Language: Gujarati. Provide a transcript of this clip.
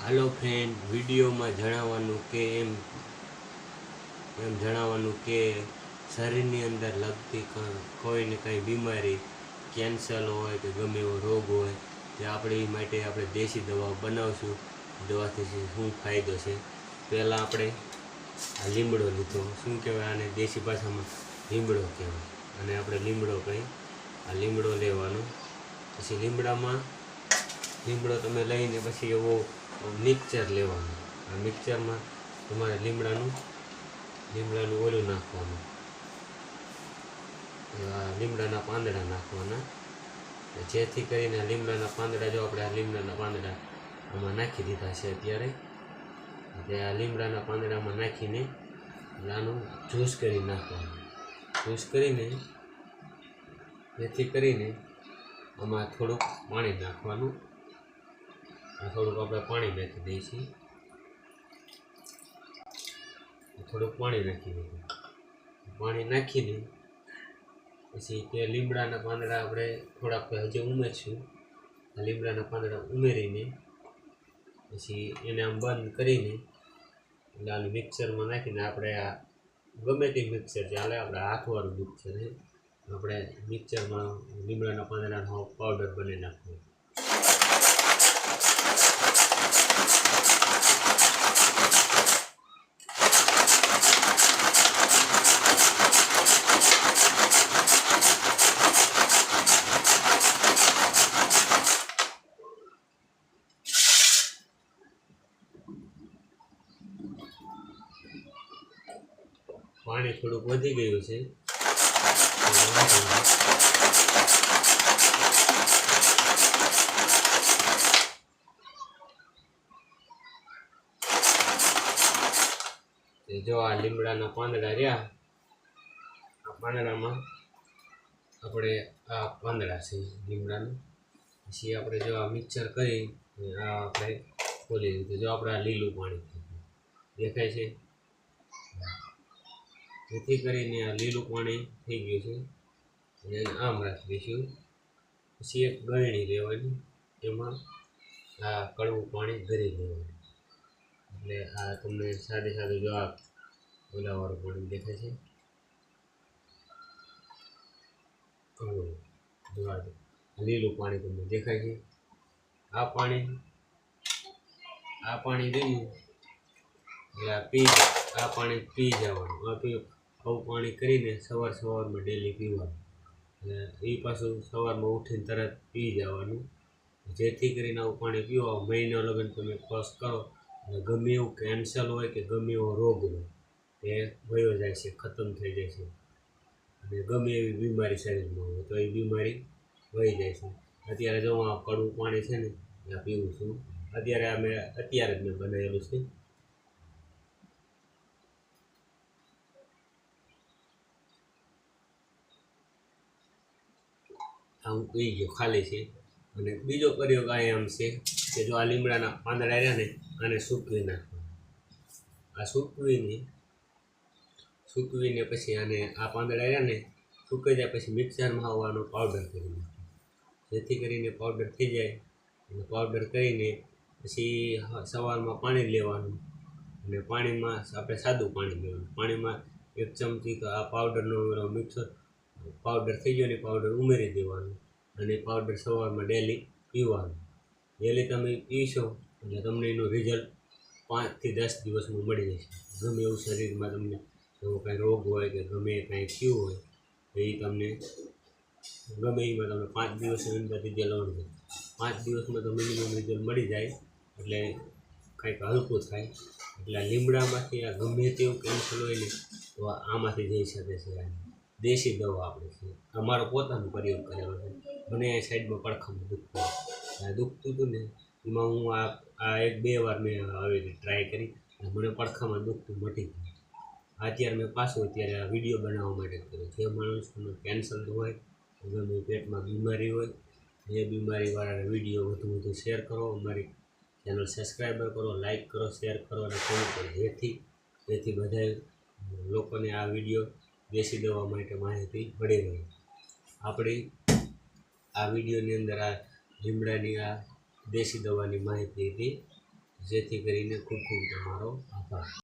હાલો ફ્રેન્ડ, વિડીયોમાં જણાવવાનું કે શરીરની અંદર લગતી કોઈને કંઈ બીમારી, કેન્સર હોય કે ગમે એવો રોગ હોય તે આપણી માટે આપણે દેશી દવા બનાવશું. દવાથી શું ફાયદો છે? પહેલાં આપણે આ લીમડો લીધો. શું કહેવાય આને? દેશી ભાષામાં લીમડો કહેવાય. અને આપણે લીમડો કંઈ આ લીમડો લેવાનો. પછી લીમડો તમે લઈને પછી એવો મિક્સર લેવાનું. આ મિક્સરમાં તમારે લીમડાનું ઓલું નાખવાનું, લીમડાના પાંદડા નાખવાના, જેથી કરીને લીમડાના પાંદડા, જો આપણે આ લીમડાના પાંદડા આમાં નાખી દીધા છે અત્યારે, આ લીમડાના પાંદડામાં નાખીને આનું જ્યુસ કરી નાખવાનું. જ્યુસ કરીને જેથી કરીને આમાં થોડુંક પાણી નાખવાનું. થોડુંક આપણે પાણી નાખી દઈએ છીએ. થોડુંક પાણી નાખી દઈએ. પાણી નાખીને પછી તે લીમડાના પાંદડા આપણે થોડાક હજી ઉમેરશું. આ લીમડાના પાંદડા ઉમેરીને પછી એને આમ બંધ કરીને એટલે આનું મિક્સરમાં નાખીને આપણે આ ગમે તે મિક્સર ચાલે, આપણે હાથવાળું મિક્સર છે, આપણે મિક્સરમાં લીમડાના પાંદડાનો પાવડર બનાવી નાખવો. પાણી થોડુંક વધી ગયું છે. જો આ લીમડાના પાંદડા રહ્યા, આ પાંદડામાં આપણે આ પાંદડા છે લીમડાનું. પછી આપણે જો આ મિક્સર કરી આ આપણે ખોલી દીધું. જો આપણે આ લીલું પાણી દેખાય છે, જેથી કરીને આ લીલું પાણી થઈ ગયું છે. અને આમ રાખી દઈશું. પછી એક ગળણી લેવાની, એમાં આ કડવું પાણી ભરી દેવાનું. એટલે આ તમને સાદું જો આ ઓલાવાળું પાણી દેખાય છે, લીલું પાણી તમને દેખાય છે. આ પાણી દેવું એટલે આ પાણી પી જવાનું. આવું પાણી કરીને સવારમાં ડેલી પીવાનું. અને એ પાછું સવારમાં ઉઠીને તરત પી જવાનું. જેથી કરીને આવું પાણી પીવો, મહિના લગન તમે કોર્સ કરો અને ગમે એવું કેન્સર હોય કે ગમે એવો રોગ હોય તે વયો જાય છે, ખતમ થઈ જાય છે. અને ગમે એવી બીમારી શરીરમાં હોય તો એ બીમારી વહી જાય છે. અત્યારે જો આ કડવું પાણી છે ને ત્યાં પીવું છું. અત્યારે જ મેં બનાવેલું છે. હું પી ગયો, ખાલી છે. અને બીજો પ્રયોગ આ એમ છે કે જો આ લીમડાના પાંદડા રહ્યા ને આને સૂકવી નાખવાનું. આ સૂકવીને પછી આને આ પાંદડા રહ્યા ને સૂકાઈ જાય પછી મિક્સરમાં આવવાનો પાવડર કરી નાખવાનો. જેથી કરીને પાવડર થઈ જાય. અને પાવડર કરીને પછી સવારમાં પાણી લેવાનું. અને પાણીમાં આપણે સાદું પાણી લેવાનું. પાણીમાં 1 ચમચી તો આ પાવડરનો મિક્સર પાવડર થઈ ગયો ને પાવડર ઉમેરી દેવાનું. અને પાવડર સવારમાં ડેલી પીવાનું. ડેલી તમે પીશો એટલે તમને એનું રિઝલ્ટ 5 થી 10 દિવસમાં મળી જશે. ગમે એવું શરીરમાં તમને એવો કાંઈ રોગ હોય કે ગમે કાંઈ થયું હોય તો એ તમને ગમે એમાં તમને 5 દિવસની અંદર રિઝલ્ટ મળશે. 5 દિવસમાં તો મિનિમમ રિઝલ્ટ મળી જાય. એટલે કંઈક હલકું થાય. એટલે લીમડામાંથી આ ગમે તેવું કેન્સર હોય ને તો આમાંથી જઈ શકે છે. દેશી દવા આપણે છે. અમારો પોતાનો પ્રયોગ કરેલો છે. મને આ સાઈડમાં પડખામાં દુખતું હતું ને એમાં હું આ 1-2 વાર મેં આવી રીતે ટ્રાય કરી અને મને પડખામાં દુખતું મટી ગયું. અત્યારે મેં અત્યારે આ વિડીયો બનાવવા માટે કર્યો. જે માણસોને કેન્સર હોય, ગમે પેટમાં બીમારી હોય, એ બીમારીવાળાને વિડીયો વધુ શેર કરો. અમારી ચેનલ સબસ્ક્રાઈબર કરો, લાઈક કરો, શેર કરો અને કોમેન્ટ કરો. જેથી બધા લોકોને આ વિડીયો દેશી દવા માટે માહિતી મળી રહે. આપણી આ વિડીયોની અંદર આ લીમડાની આ દેશી દવાની માહિતી હતી. જેથી કરીને ખૂબ ખૂબ તમારો આભાર.